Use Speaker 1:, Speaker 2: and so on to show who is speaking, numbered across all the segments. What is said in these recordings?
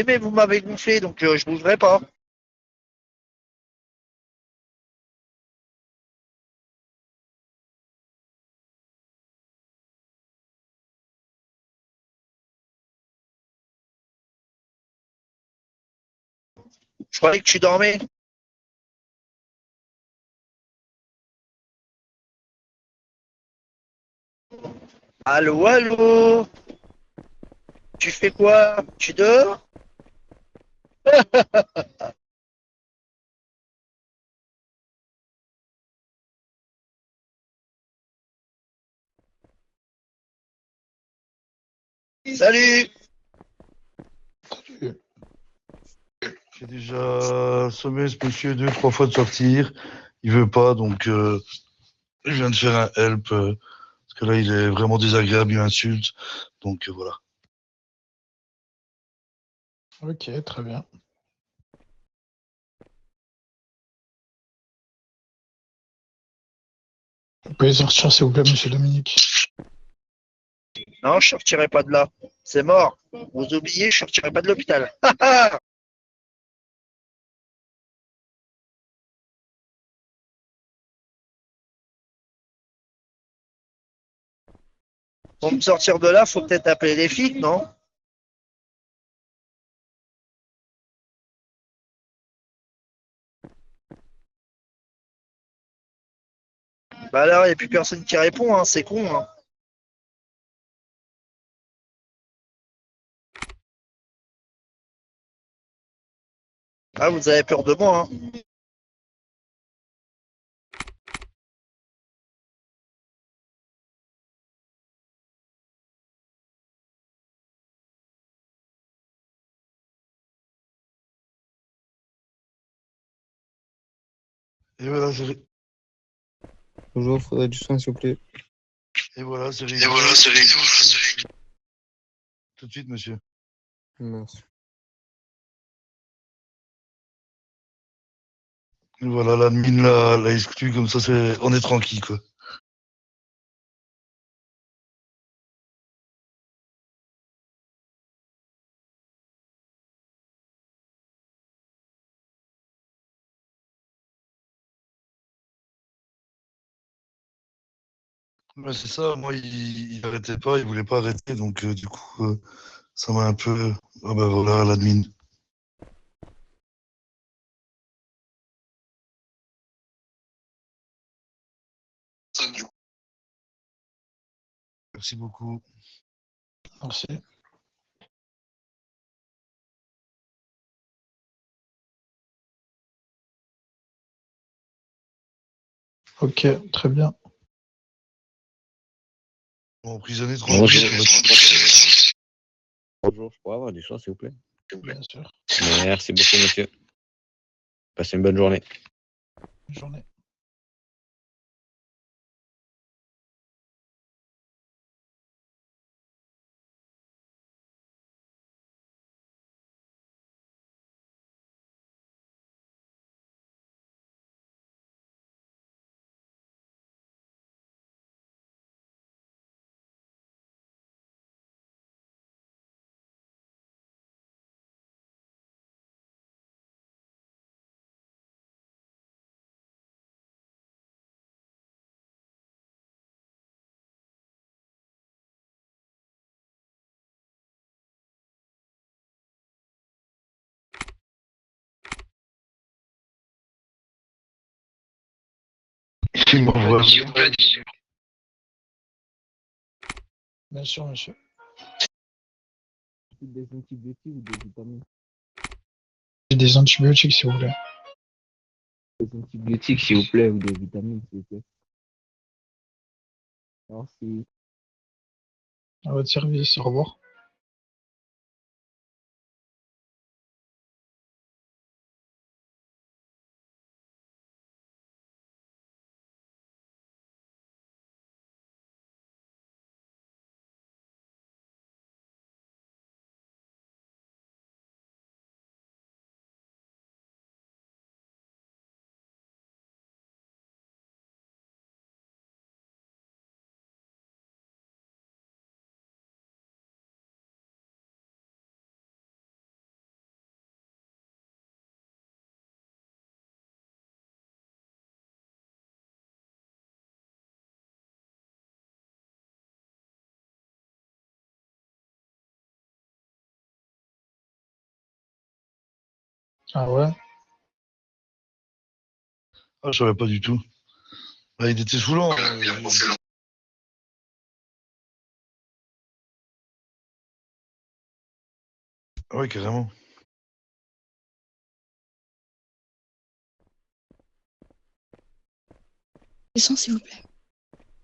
Speaker 1: Mais vous m'avez gonflé, donc je bougerai pas. Je croyais que tu dormais. Allô, allô. Tu fais quoi? Tu dors? Salut.
Speaker 2: J'ai déjà sommé ce monsieur deux, trois fois de sortir. Il veut pas, donc je viens de faire un help. Parce que là, il est vraiment désagréable, il m'insulte. Donc voilà.
Speaker 3: Ok, très bien. Vous pouvez sortir, s'il vous plaît, monsieur Dominique.
Speaker 1: Non, je sortirai pas de là. C'est mort. Vous oubliez, je sortirai pas de l'hôpital. Pour me sortir de là, faut peut-être appeler les flics, non? Bah là, il n'y a plus personne qui répond, hein. C'est con, hein. Ah, vous avez peur de moi, hein.
Speaker 2: Et voilà,
Speaker 4: Bonjour, faudrait du soin, s'il vous plaît.
Speaker 2: et voilà, c'est réglé. Et voilà, c'est réglé. Tout de suite, monsieur.
Speaker 4: Merci.
Speaker 2: Et voilà, l'admin l'a exclu, comme ça, on est tranquille, quoi. Ouais, c'est ça, moi, il arrêtait pas, il voulait pas arrêter, donc du coup, ça m'a un peu. Ah bah voilà, l'admin. Merci beaucoup.
Speaker 3: Merci. Ok, très bien.
Speaker 2: Emprisonné
Speaker 4: Bonjour.
Speaker 2: tranquille.
Speaker 4: Bonjour, je pourrais avoir du soin, s'il vous plaît?
Speaker 3: Bien sûr.
Speaker 4: Merci beaucoup, monsieur. Passez une bonne journée.
Speaker 3: Bonne journée.
Speaker 2: Il m'envoie.
Speaker 3: Bien sûr, monsieur.
Speaker 4: Des antibiotiques ou des vitamines?
Speaker 3: J'ai des antibiotiques, s'il vous plaît.
Speaker 4: Des antibiotiques, s'il vous plaît, ou des vitamines, s'il vous plaît. Merci.
Speaker 3: À votre service. Au revoir. Ah ouais?
Speaker 2: Ah, je savais pas du tout. Bah, il était saoulant. Ah ouais, carrément.
Speaker 5: Descends, s'il vous plaît.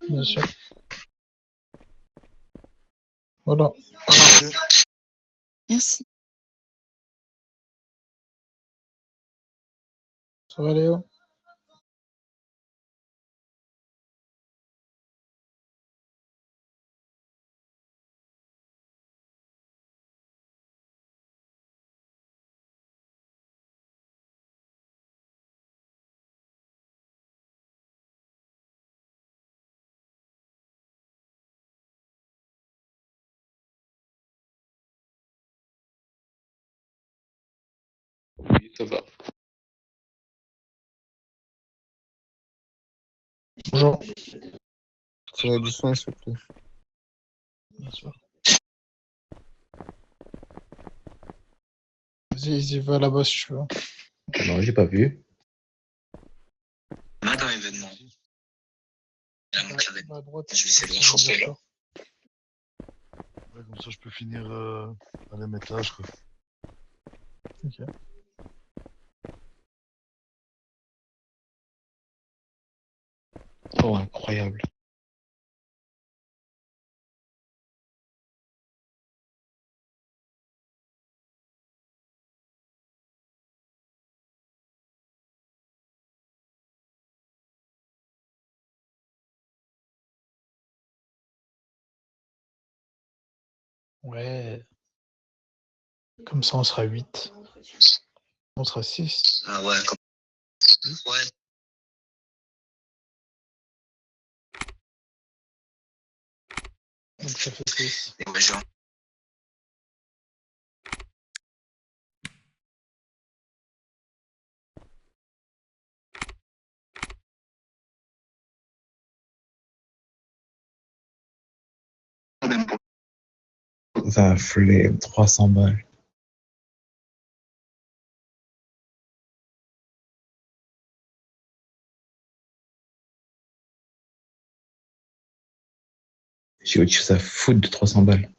Speaker 3: Bien sûr. Voilà.
Speaker 2: Ok.
Speaker 5: Merci.
Speaker 3: Ça va, Léo?
Speaker 4: Oui, ça va.
Speaker 3: Bonjour.
Speaker 6: Tu as du soin, s'il te plaît.
Speaker 3: Bien sûr. Vas-y, va là-bas si tu veux.
Speaker 4: Non, j'ai pas vu.
Speaker 1: Là, dans l'événement.
Speaker 3: Va à droite.
Speaker 1: Je vais essayer de la choper, là.
Speaker 2: Ouais, comme ça, je peux finir à la métage, quoi.
Speaker 3: Ok.
Speaker 4: Oh, incroyable.
Speaker 3: Ouais. Comme ça, on sera 8. On sera 6.
Speaker 1: Ah ouais, comme... Ouais.
Speaker 3: Donc ça fait 6.
Speaker 1: Et ouais, genre...
Speaker 6: Ça a flé 300 balles. J'ai autre chose à foutre de 300 balles.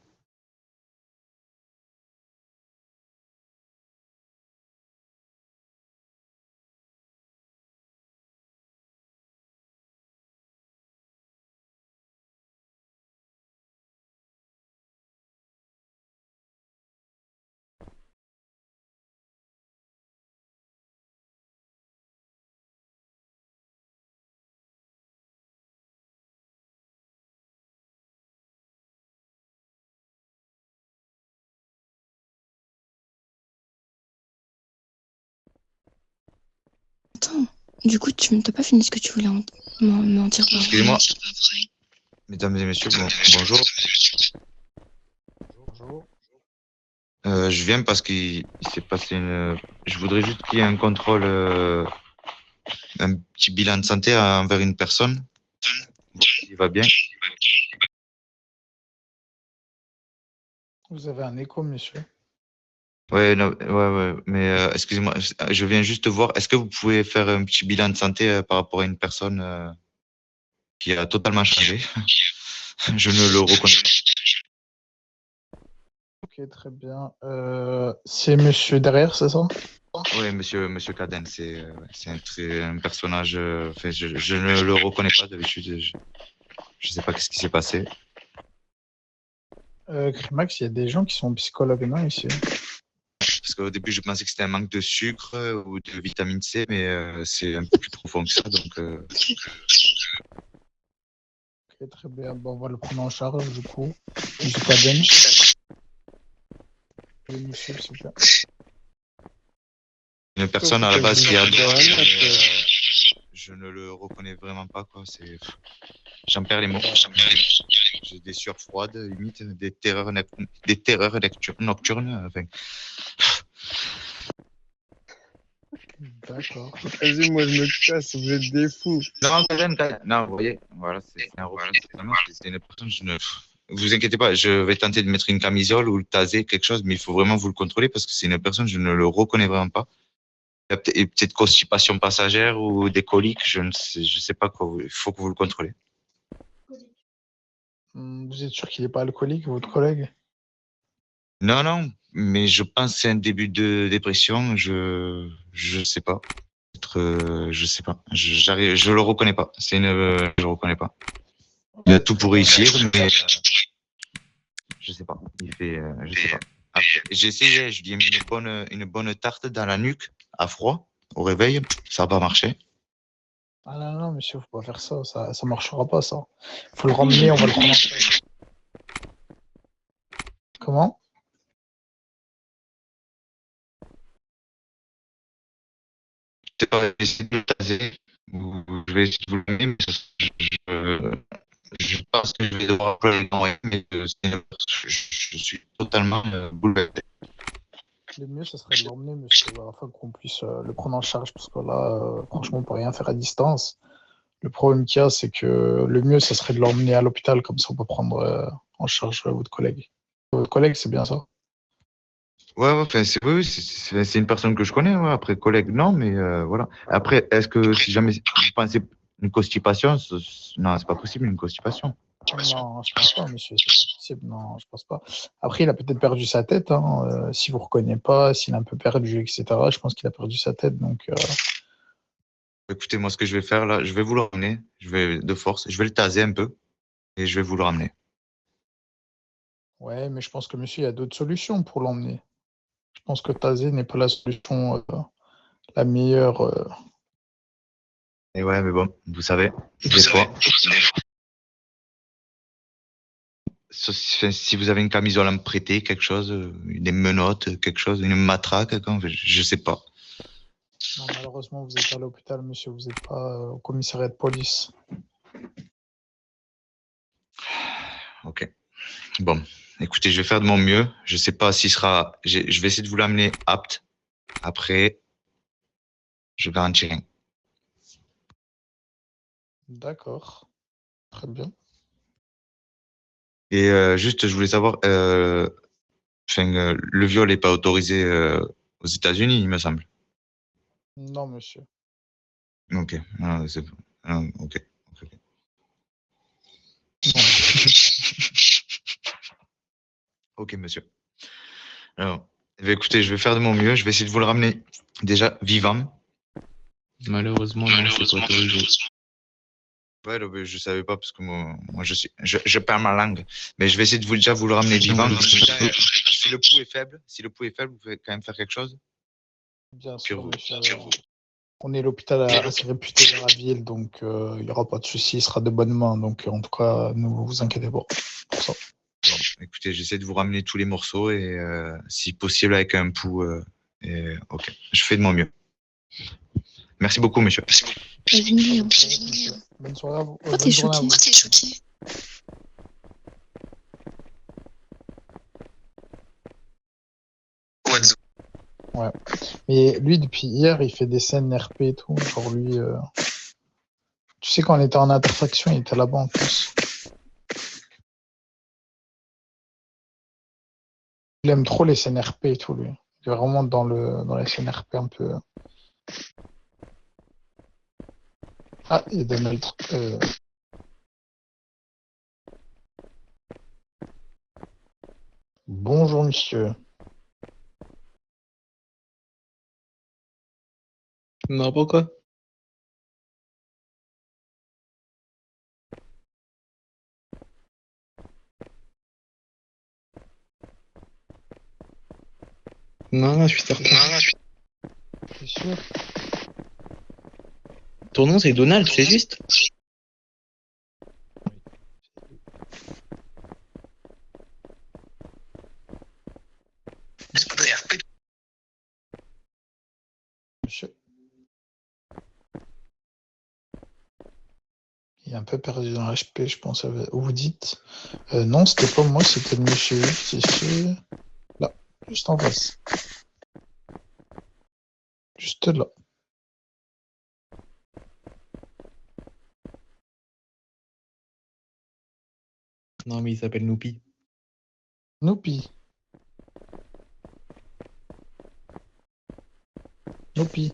Speaker 5: Attends, du coup, tu n'as pas fini ce que tu voulais m'en dire.
Speaker 7: Excusez-moi. Mesdames et messieurs, bonjour.
Speaker 3: Bonjour.
Speaker 7: Je viens parce qu'il s'est passé une... Je voudrais juste qu'il y ait un contrôle, un petit bilan de santé envers une personne. Voir s'il va bien.
Speaker 3: Vous avez un écho, monsieur.
Speaker 7: Ouais, non, ouais. Mais excusez-moi, je viens juste voir. Est-ce que vous pouvez faire un petit bilan de santé par rapport à une personne qui a totalement changé? Je ne le reconnais pas.
Speaker 3: Ok, très bien. C'est monsieur derrière, c'est ça?
Speaker 7: Oui, monsieur Caden, c'est un personnage. Enfin, je ne le reconnais pas d'habitude. Je sais pas qu'est-ce qui s'est passé.
Speaker 3: Crimax, il y a des gens qui sont psychologues, non, ici?
Speaker 7: Parce qu'au début, je pensais que c'était un manque de sucre ou de vitamine C, mais c'est un peu plus profond que ça. Donc,
Speaker 3: Ok, très bien. Bon, on va le prendre en charge, du coup. Monsieur Caden. Oui, monsieur, s'il vous plaît.
Speaker 7: une personne à la base qui est adorable, je ne le reconnais vraiment pas, quoi. J'en perds les mots. J'ai des sueurs froides, limite, des terreurs nocturnes. Enfin,
Speaker 3: D'accord.
Speaker 6: Vas-y, moi je me casse, vous êtes des fous.
Speaker 7: non, non, vous voyez, voilà, c'est un refus. Vraiment, c'est une personne, vous inquiétez pas, je vais tenter de mettre une camisole ou le taser, quelque chose, mais il faut vraiment vous le contrôler parce que c'est une personne, je ne le reconnais vraiment pas. Il a peut-être une petite constipation passagère ou des coliques, je sais pas quoi. Il faut que vous le contrôlez.
Speaker 3: Vous êtes sûr qu'il n'est pas alcoolique, votre collègue?
Speaker 7: Non, non, mais je pense que c'est un début de dépression. Je sais pas. Je sais pas. Je le reconnais pas. Je le reconnais pas. Il a tout pour réussir, mais je sais pas. Je sais pas. Après, j'ai essayé, je lui ai mis une bonne tarte dans la nuque, à froid, au réveil. Ça n'a pas marché.
Speaker 3: Ah non, non, monsieur, faut pas faire ça. Ça marchera pas, ça. Faut le ramener, on va le prendre en charge. Comment?
Speaker 7: Je sais pas, essayer de le taser. Je vais essayer de vous le donner, mais je pense que je vais devoir appeler les dents, mais je suis totalement bouleversé.
Speaker 3: Le mieux, ce serait de l'emmener, monsieur, afin qu'on puisse le prendre en charge, parce que là, franchement, on peut rien faire à distance. Le problème qu'il y a, c'est que le mieux, ce serait de l'emmener à l'hôpital, comme ça, on peut prendre en charge votre collègue. Votre collègue, c'est bien ça?
Speaker 7: Ouais, ouais, enfin, oui, c'est une personne que je connais. Ouais. Après, collègue, non, mais voilà. Après, est-ce que si jamais vous pensez une constipation, non, c'est pas possible une constipation.
Speaker 3: Non, je pense pas, monsieur, c'est pas possible. Non, je pense pas. Après, il a peut-être perdu sa tête, hein, si vous ne reconnaissez pas, s'il est un peu perdu, etc. Je pense qu'il a perdu sa tête, donc.
Speaker 7: Écoutez, moi, ce que je vais faire là, je vais vous le ramener. Je vais de force, je vais le taser un peu et je vais vous le ramener.
Speaker 3: Ouais, mais je pense que monsieur, il y a d'autres solutions pour l'emmener. Je pense que taser n'est pas la solution la meilleure.
Speaker 7: Et ouais, mais bon, vous savez, des fois, si vous avez une camisole à me prêter, quelque chose, des menottes, quelque chose, une matraque, je sais pas.
Speaker 3: Non, malheureusement, vous êtes à l'hôpital, monsieur, vous n'êtes pas au commissariat de police.
Speaker 7: Ok. Bon, écoutez, je vais faire de mon mieux. Je sais pas s'il sera. Je vais essayer de vous l'amener apte. Après, je garantis rien.
Speaker 3: D'accord, très bien.
Speaker 7: Et juste, je voulais savoir, le viol n'est pas autorisé aux États-Unis, il me semble.
Speaker 3: Non, monsieur.
Speaker 7: Ok. Ah, ok. Ok.
Speaker 3: Non.
Speaker 7: Ok, monsieur. Alors, eh bien, écoutez, je vais faire de mon mieux. Je vais essayer de vous le ramener déjà vivant.
Speaker 4: Malheureusement, non, c'est pas autorisé.
Speaker 7: Ouais, là, ben, je savais pas parce que moi je perds ma langue. Mais je vais essayer de vous le ramener vivant. Si le pouls est faible, vous pouvez quand même faire quelque chose.
Speaker 3: Bien
Speaker 7: Sur
Speaker 3: sûr,
Speaker 7: vous.
Speaker 3: monsieur. On est l'hôpital assez réputé dans la ville, donc il n'y aura pas de souci, il sera de bonnes mains. Donc en tout cas, ne vous inquiétez pas pour ça.
Speaker 7: Bon, écoutez, j'essaie de vous ramener tous les morceaux et si possible avec un pouls. Ok, je fais de mon mieux. Merci beaucoup, monsieur.
Speaker 5: Vas-y, Léon.
Speaker 3: Bonne soirée à vous.
Speaker 5: Pourquoi t'es choqué? Pourquoi t'es choqué?
Speaker 3: Ouais. Mais lui, depuis hier, il fait des scènes RP et tout. Genre lui, tu sais, quand on était en intersection, il était là-bas en plus. Il aime trop les scènes RP et tout, lui. Il est vraiment dans les scènes RP un peu. Ah, il y a Donald. Bonjour, monsieur.
Speaker 4: Non, pourquoi? Non, je suis certain.
Speaker 3: C'est sûr.
Speaker 4: Ton nom, c'est Donald, c'est juste?
Speaker 3: Monsieur. Il est un peu perdu dans l'HP, je pense. Vous dites. Non, c'était pas moi, c'était le monsieur. C'est là, juste en face. Juste là.
Speaker 4: Non, mais il s'appelle Noupi.
Speaker 3: Noupi. Youpi.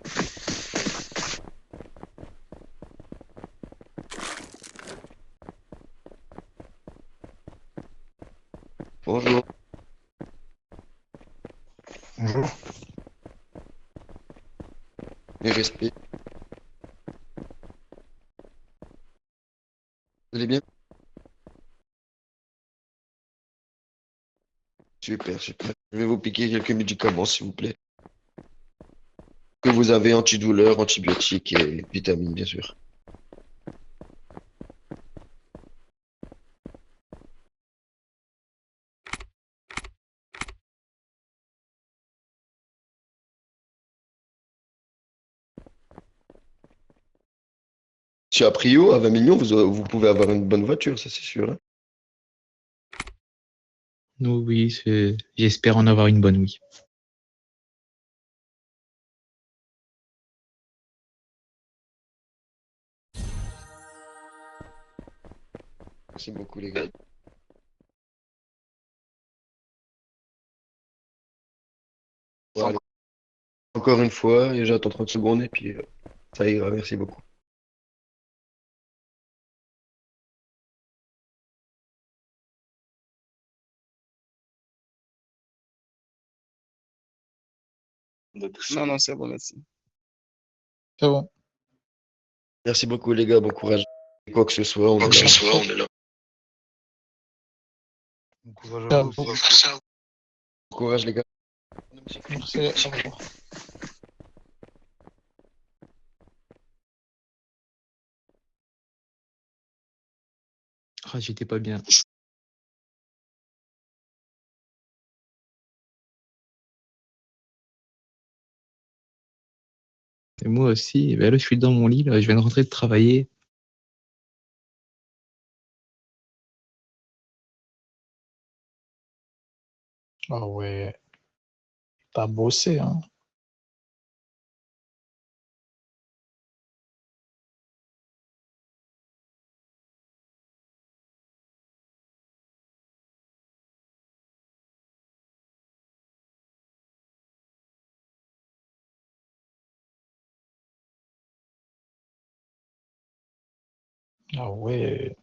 Speaker 8: Bonjour.
Speaker 2: Bonjour.
Speaker 8: Les respects. Vous allez bien? Super, super. Je vais vous piquer quelques médicaments, s'il vous plaît. Que vous avez antidouleur, antibiotiques et vitamines, bien sûr. Si à Prio, à 20 millions, vous pouvez avoir une bonne voiture, ça c'est sûr, hein.
Speaker 4: Oui, j'espère en avoir une bonne, oui.
Speaker 8: Merci beaucoup, les gars. Bon, allez. Encore une fois, et j'attends 30 secondes et puis ça ira. Merci beaucoup.
Speaker 9: Non, non, c'est bon, merci.
Speaker 3: C'est bon.
Speaker 8: Merci beaucoup, les gars. Bon courage. Quoi que ce soit, on est là.
Speaker 2: Bon courage à
Speaker 3: Ciao.
Speaker 2: vous aussi.
Speaker 8: Bon courage, les gars.
Speaker 3: Merci. Au revoir.
Speaker 4: Ah, j'étais pas bien. Et moi aussi, ben là, je suis dans mon lit, là, je viens de rentrer de travailler.
Speaker 3: Ah ouais. T'as bossé, hein. Ah ouais.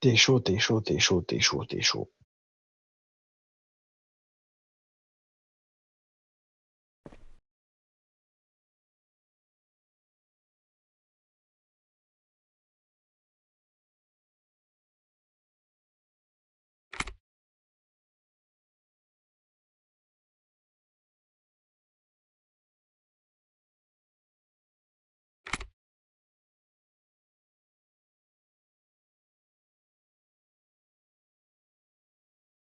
Speaker 3: T'es chaud, t'es chaud, t'es chaud, t'es chaud, t'es chaud.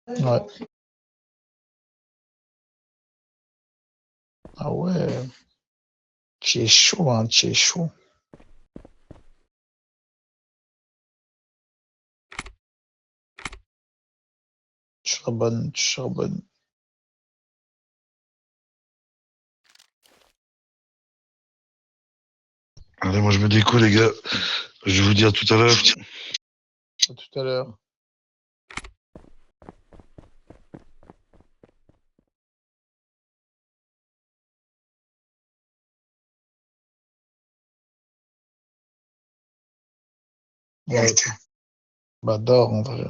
Speaker 3: Ouais. Ah ouais. Tu es chaud, hein, tu es chaud. Tu charbonnes.
Speaker 2: Allez, moi je me découle, les gars. Je vous dis à tout à l'heure.
Speaker 3: À tout à l'heure. Ouais. Bah, dors, en vrai.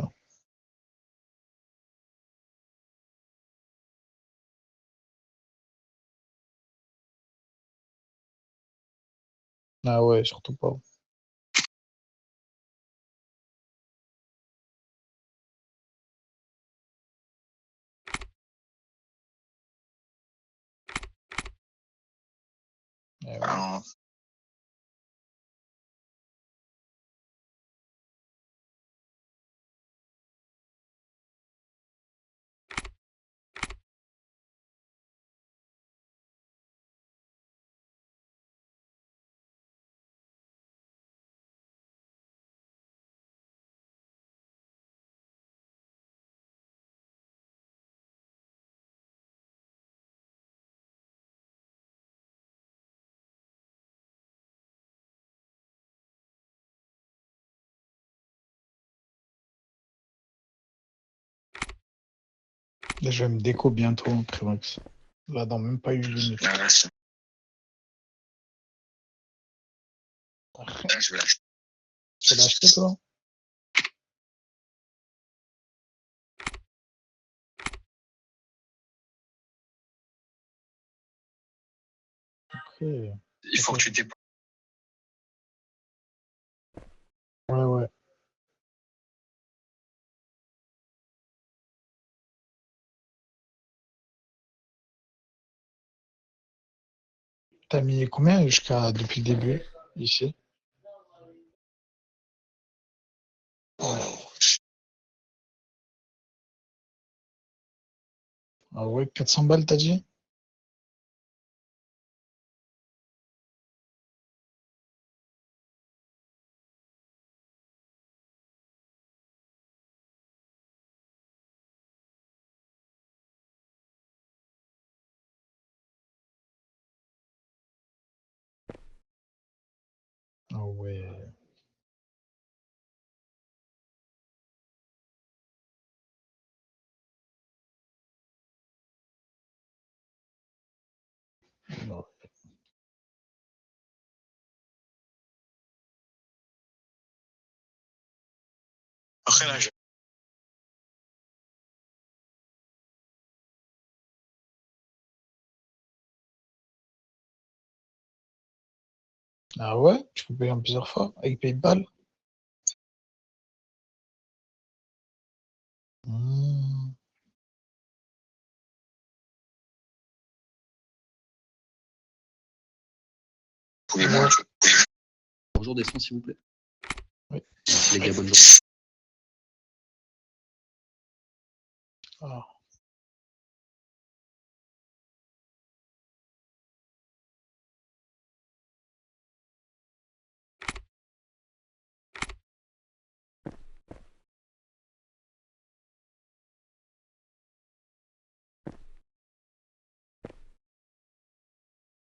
Speaker 3: Ah ouais, surtout pas. Eh ouais. Là, je vais me déco bientôt en Primax. Là, dans même pas 8 minutes.
Speaker 1: Je vais l'acheter.
Speaker 3: Tu vas l'acheter, toi? Ok.
Speaker 1: Il faut que tu déposes.
Speaker 3: Ouais, ouais. T'as mis combien jusqu'à depuis le début, ici? Ah ouais, 400 balles, t'as dit? Ah ouais. Non.
Speaker 1: Après, là, je...
Speaker 3: Ah ouais? Tu peux payer en plusieurs fois avec PayPal? Hmm.
Speaker 1: Pouvez-moi.
Speaker 10: Bonjour des sons, s'il vous plaît.
Speaker 3: Oui.
Speaker 10: Les gars, bonne journée.
Speaker 3: Ah.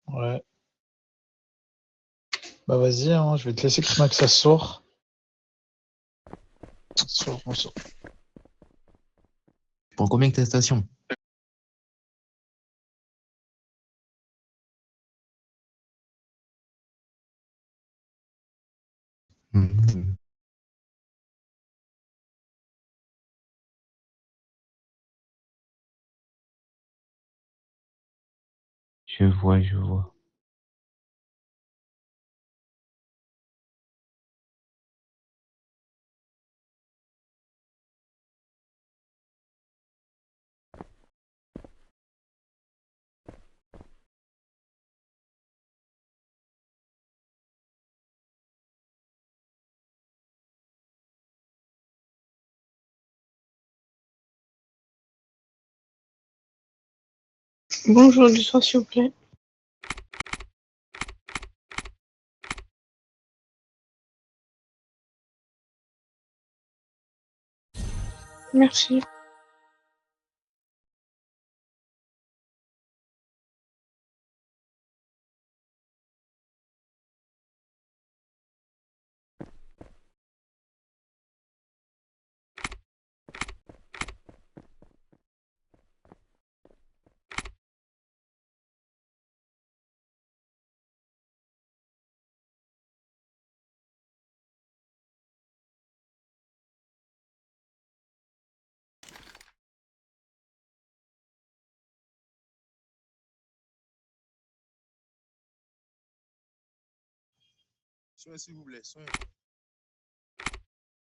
Speaker 3: Ouais. Bah vas-y, hein, je vais te laisser que ça sort. Ça sort, on sort.
Speaker 10: Pour combien que ta station? Je vois, je vois.
Speaker 11: Bonjour, du sang, s'il vous plaît. Merci.
Speaker 9: Soin, s'il vous plaît, soin.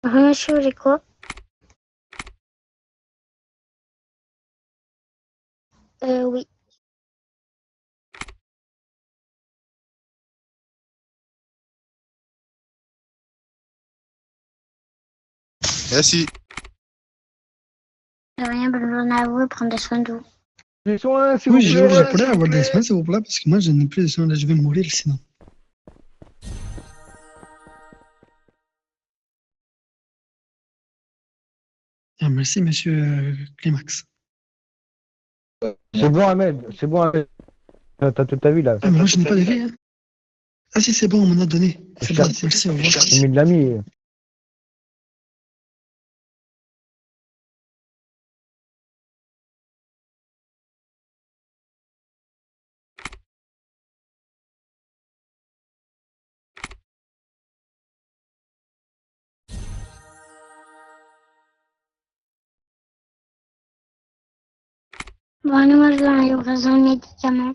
Speaker 11: Monsieur, vous voulez quoi? Oui.
Speaker 9: Merci.
Speaker 11: De rien, bonne journée à vous et prenez soin de vous.
Speaker 12: Des soins, s'il
Speaker 13: Oui,
Speaker 12: vous
Speaker 13: je
Speaker 12: plaît.
Speaker 13: pourrais avoir des soins, s'il vous plaît, parce que moi, je n'ai plus de soins. Là, je vais mourir sinon. Ah, merci, monsieur Climax.
Speaker 12: C'est bon, Ahmed. C'est bon, Ahmed. T'as toute ta vie, là.
Speaker 13: Ah, mais moi, je n'ai pas de vie. Hein. Ah, si, c'est bon, on m'en a donné. C'est bon, merci, au revoir.
Speaker 12: J'ai mis de l'ami.
Speaker 11: Bon, nous, moi, je veux un livraison de médicaments.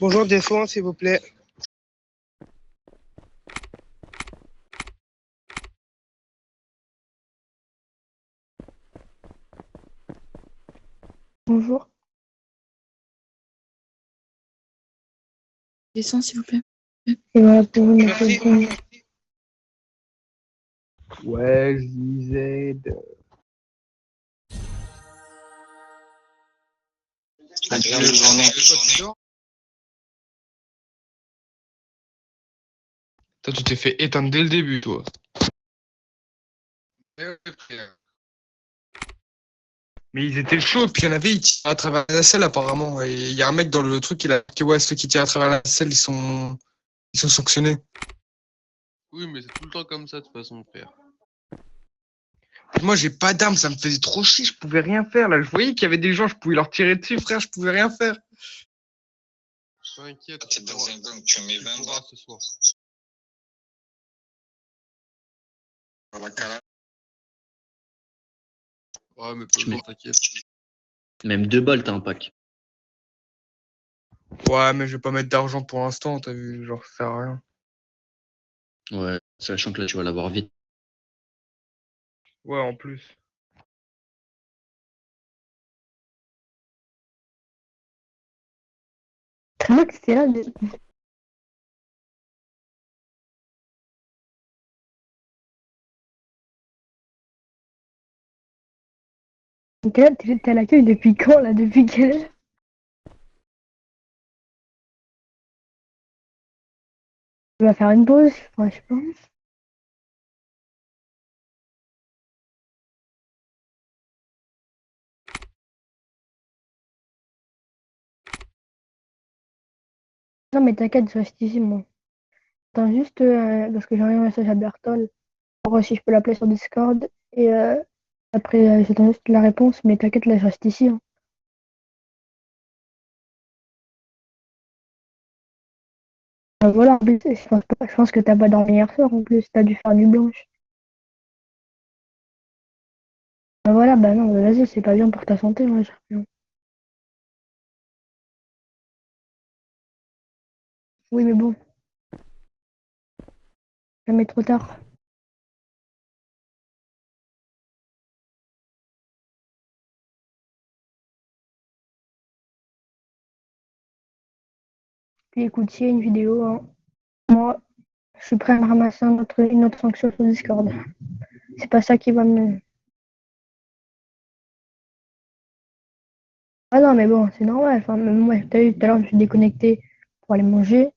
Speaker 14: Bonjour, des soins, s'il vous plaît.
Speaker 5: Bonjour. Descends, s'il vous plaît. Et voilà, pour vous mettre le point.
Speaker 4: Ouais, je disais.
Speaker 9: Agréable journée.
Speaker 14: Toi, tu t'es fait éteindre dès le début, toi. Mais ils étaient chauds, puis il y en avait, ils tiraient à travers la selle, apparemment. Et il y a un mec dans le truc, il a dit, ouais, ceux qui tirent à travers la selle, ils sont sanctionnés.
Speaker 9: Oui, mais c'est tout le temps comme ça, de toute façon, frère.
Speaker 14: Moi, j'ai pas d'arme, ça me faisait trop chier, je pouvais rien faire. Là, je voyais qu'il y avait des gens, je pouvais leur tirer dessus, frère, je pouvais rien faire.
Speaker 9: T'inquiète, t'es dans un gang, tu mets 20 bras ce soir. Ouais, mais
Speaker 10: Tu mets
Speaker 9: t'inquiète.
Speaker 10: même 2 balles, t'as un pack.
Speaker 14: Ouais, mais je vais pas mettre d'argent pour l'instant, t'as vu, genre, ça sert à rien.
Speaker 10: Ouais, sachant que là, tu vas l'avoir vite.
Speaker 14: Ouais, en plus.
Speaker 5: C'est moi que c'était là. Donc là, t'es à l'accueil depuis quand, là? Depuis quelle heure? Tu vas faire une pause, enfin, je sais pas. Non, mais t'inquiète, je reste ici, moi. Attends juste, parce que j'ai envoyé un message à Bertol, pour voir si je peux l'appeler sur Discord. Et après, j'attends juste la réponse, mais t'inquiète, là, je reste ici, hein. Voilà, en plus, je pense que t'as pas dormi hier soir, en plus, t'as dû faire du blanche. Voilà, bah non, bah vas-y, c'est pas bien pour ta santé, moi, j'ai l'impression. Oui, mais bon, jamais trop tard. Puis écoute, s'il y a une vidéo, hein, moi, je suis prêt à me ramasser une autre sanction sur Discord. C'est pas ça qui va me... Ah non, mais bon, c'est normal. Enfin, même moi, t'as vu, tout à l'heure, je me suis déconnecté pour aller manger.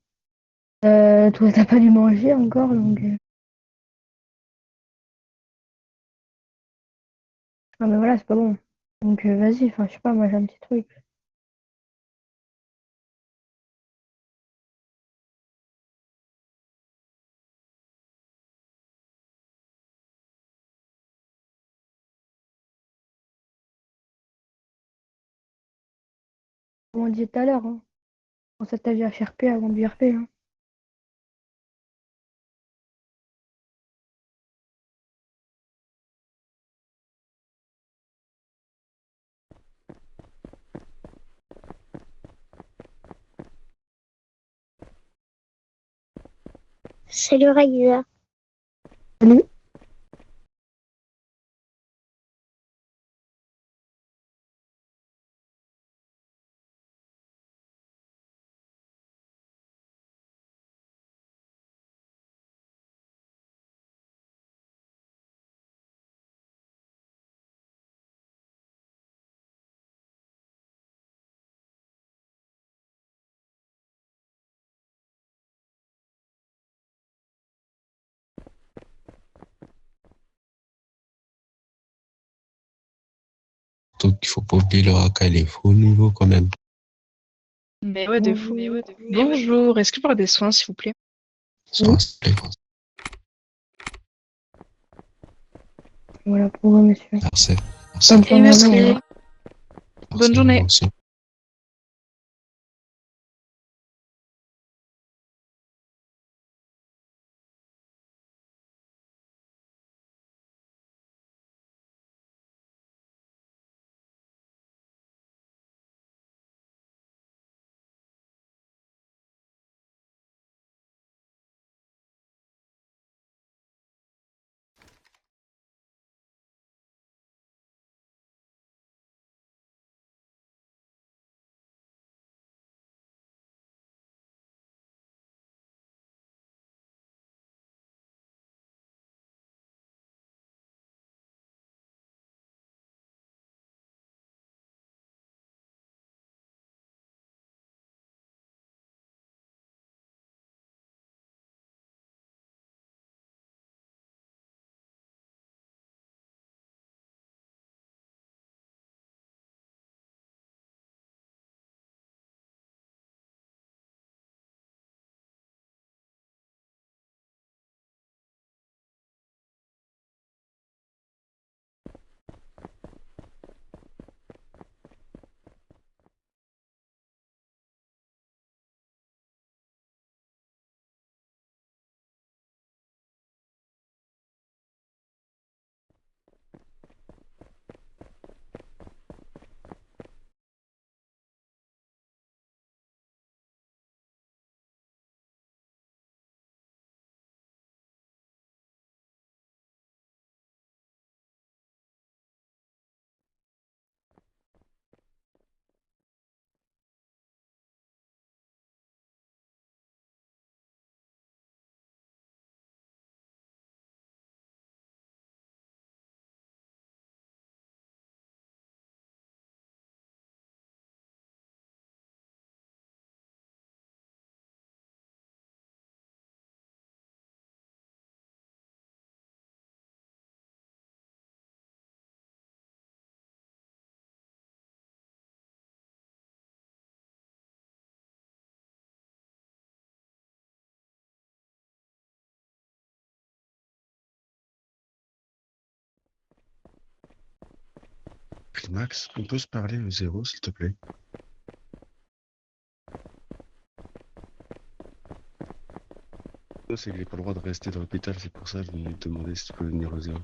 Speaker 5: Toi, t'as pas dû manger encore, donc... Non, mais voilà, c'est pas bon. Donc, vas-y, enfin, je sais pas, moi, j'ai un petit truc. Comme on disait tout à l'heure, hein. On s'attache à HRP avant du RP. Hein.
Speaker 11: Salut Raïsa.
Speaker 5: Salut.
Speaker 6: Donc, il faut pas oublier le Raka, il est au niveau quand même.
Speaker 15: Mais ouais, de fou. Bonjour, est-ce que vous parlez des soins, s'il vous plaît?
Speaker 6: Sur Instagram.
Speaker 5: Voilà pour vous, monsieur.
Speaker 6: Merci.
Speaker 5: Bonne journée à vous,
Speaker 15: merci.
Speaker 5: hein.
Speaker 15: Bonne journée.
Speaker 6: Moi aussi. Max, on peut se parler au zéro, s'il te plaît? C'est qu'il n'a pas le droit de rester dans l'hôpital, c'est pour ça que je lui ai demandé si tu peux venir au zéro.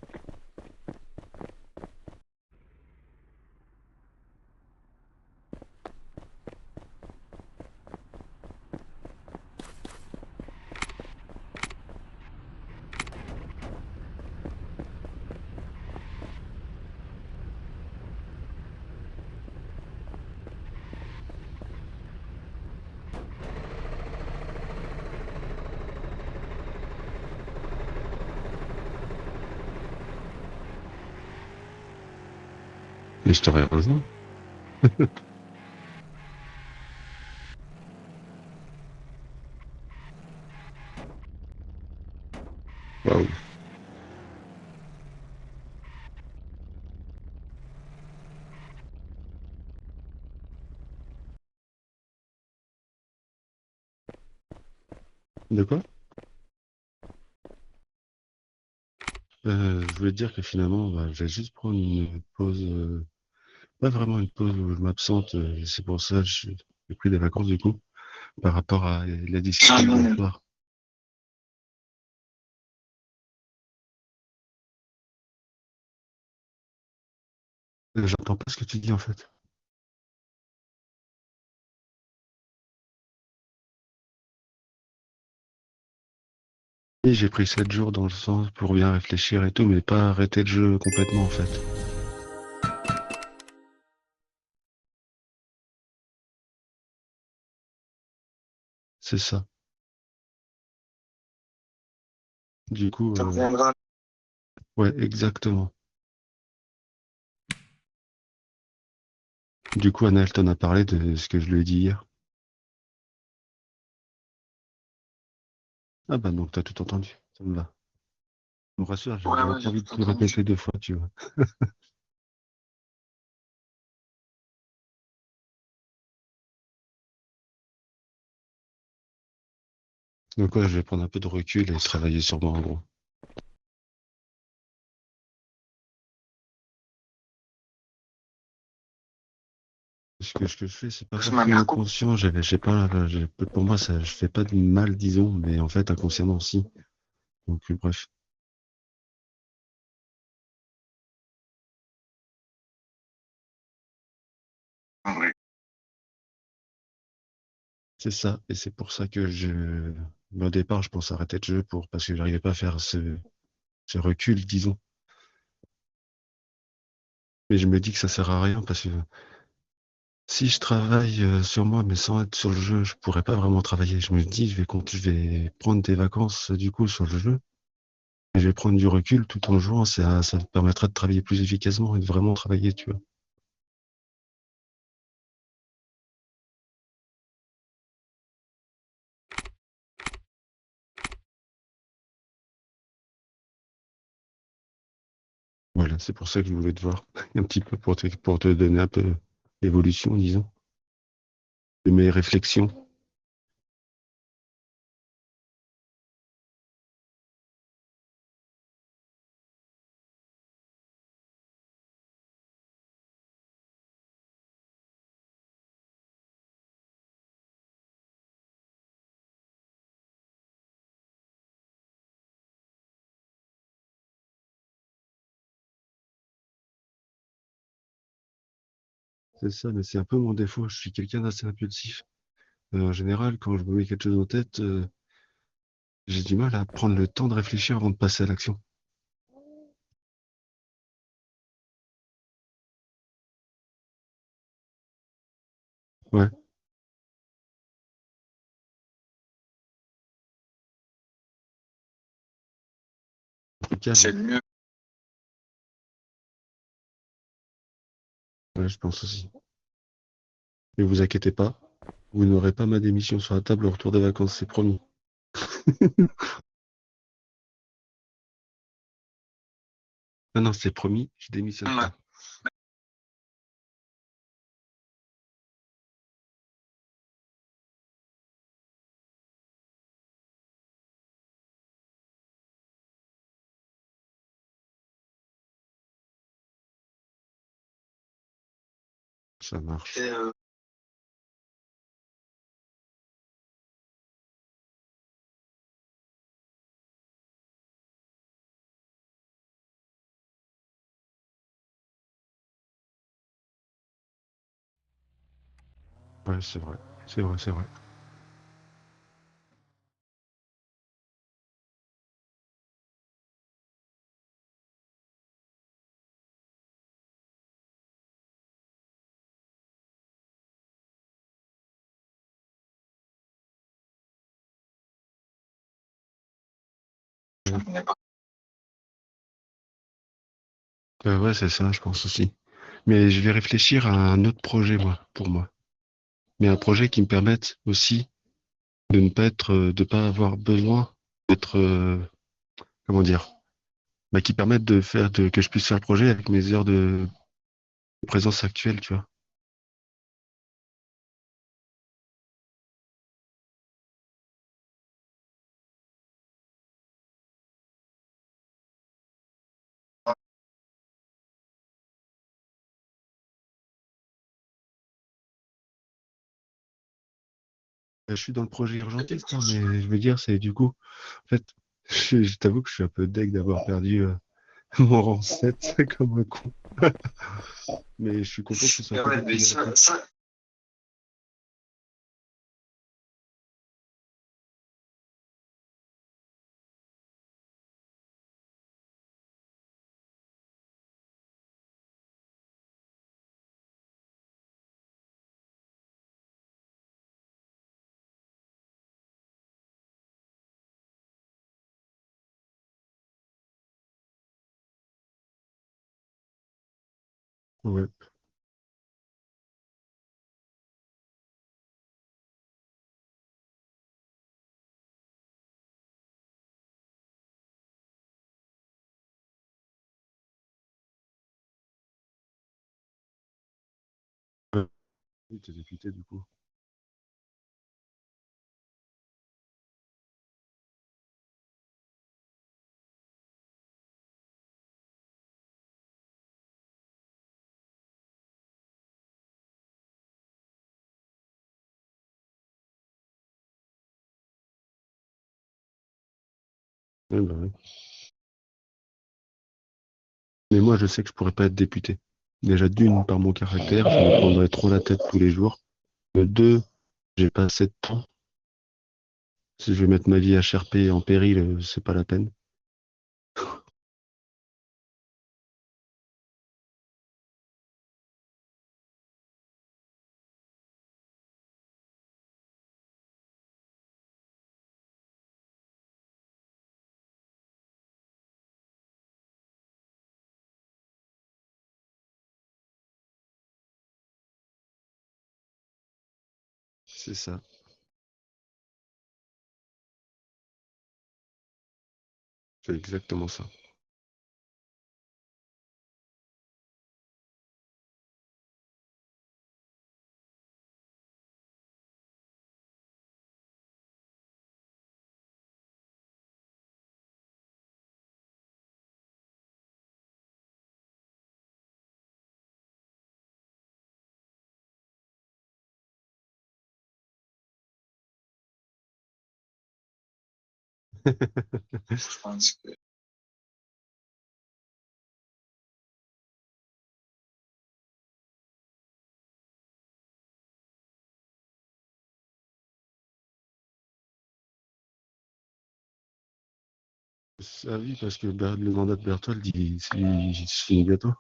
Speaker 6: Mais je t'aurais rejoint. Waouh. De quoi? Je voulais te dire que finalement, je vais juste prendre une pause
Speaker 16: pas vraiment une pause où je m'absente. C'est pour ça que j'ai pris des vacances du coup, par rapport à la discussion de ce soir. J'entends pas ce que tu dis en fait. Et j'ai pris 7 jours dans le sens pour bien réfléchir et tout, mais pas arrêter le jeu complètement en fait. C'est ça. Du coup, ouais, exactement. Du coup, Anaël t'en a parlé de ce que je lui ai dit hier. Ah bah donc t'as tout entendu, ça me va. Me rassure, j'avais pas envie de tout répéter 2 fois, tu vois. Donc ouais, je vais prendre un peu de recul et travailler sur moi en gros. Ce que je fais, c'est pas forcément conscient. J'ai pas, pour moi, ça, je fais pas de mal, disons, mais en fait, inconsciemment aussi. Donc, bref, c'est ça. Et c'est pour ça que au départ, je pense arrêter le jeu parce que j'arrivais pas à faire ce recul, disons. Mais je me dis que ça sert à rien parce que si je travaille sur moi, mais sans être sur le jeu, je pourrais pas vraiment travailler. Je me dis, je vais prendre des vacances, du coup, sur le jeu. Et je vais prendre du recul tout en jouant. Ça me permettra de travailler plus efficacement et de vraiment travailler, tu vois. Voilà, c'est pour ça que je voulais te voir un petit peu pour te donner un peu l'évolution, disons, de mes réflexions. C'est ça, mais c'est un peu mon défaut. Je suis quelqu'un d'assez impulsif. En général, quand je me mets quelque chose en tête, j'ai du mal à prendre le temps de réfléchir avant de passer à l'action. Ouais, plus calme. C'est mieux. Ouais, je pense aussi. Mais vous inquiétez pas, vous n'aurez pas ma démission sur la table au retour des vacances, c'est promis. Non, non, c'est promis, je démissionne pas. Ça marche. Ouais, c'est vrai. C'est vrai, c'est vrai. Ouais, c'est ça, je pense aussi. Mais je vais réfléchir à un autre projet, moi, pour moi. Mais un projet qui me permette aussi de ne pas être, de pas avoir besoin d'être, comment dire, bah, qui permette que je puisse faire le projet avec mes heures de présence actuelle, tu vois. Je suis dans le projet urgentiste, hein, mais je veux dire, c'est du coup, en fait, je t'avoue que je suis un peu deg d'avoir perdu mon rang 7 comme un con. Mais je suis content que ce soit pas depuis longtemps. Ouais. Oui, t'es député du coup. Ouais, bah ouais. Mais moi, je sais que je pourrais pas être député. Déjà, d'une, par mon caractère, je me prendrais trop la tête tous les jours. De deux, j'ai pas assez de temps. Si je vais mettre ma vie à Sherpé en péril, c'est pas la peine. C'est ça. C'est exactement ça. Ah oui, parce que le mandat de Berthold, il se finit bientôt.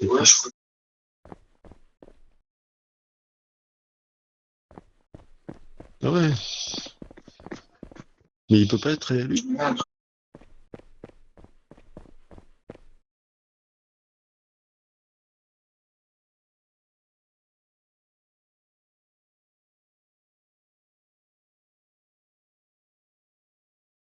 Speaker 16: Ouais, je crois. Ah ouais. Mais il peut pas être réélu.